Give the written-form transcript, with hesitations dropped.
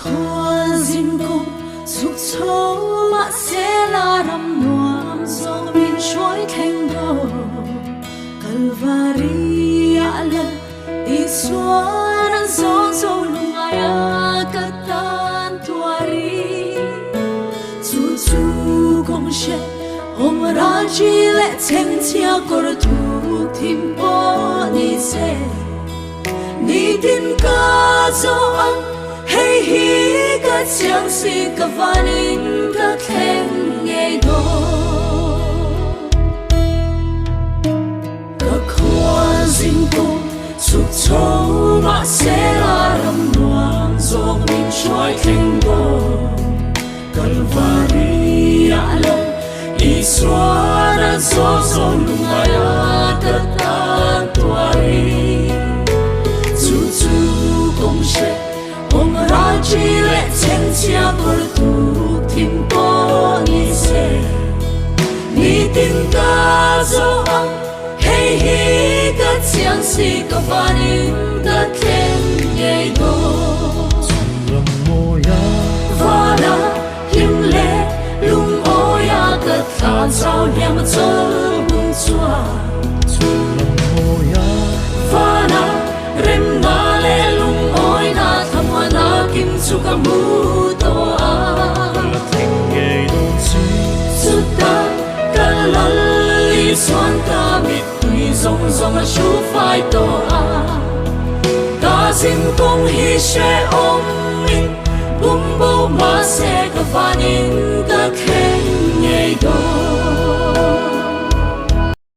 khoa dinh cung sụp số mà sẽ là rằm noam song bin trôi thành đô Calvaria lần isuan ang zonzo lumaya katan tuari chu chu kong she om raji le chen chia kor tu tim po ni se ni tin ka zo ang hey hi ka chiang si ka vanin ka khen nghe do ka khoa dinh cung sụp sâu mà sẽ là rằm noam dòng mình trôi thành đô Calvaria lần Israel gió gió lumaya katan tuari chu chu kong she om raji le chen chia kor tu tim po ni se ni tin ka zo ang hey hi ka chiang si ka vanin ka khen nghe do vana him le lung oya ka tha sao liam cho bung chua vana rem na le lung oi na tham na kim chu ka mu to a suta ka lali suan ka mit tui zong zong a shu phai to a ta sim kong hi she om min bum bo ma se ka vanin ka khen nghe do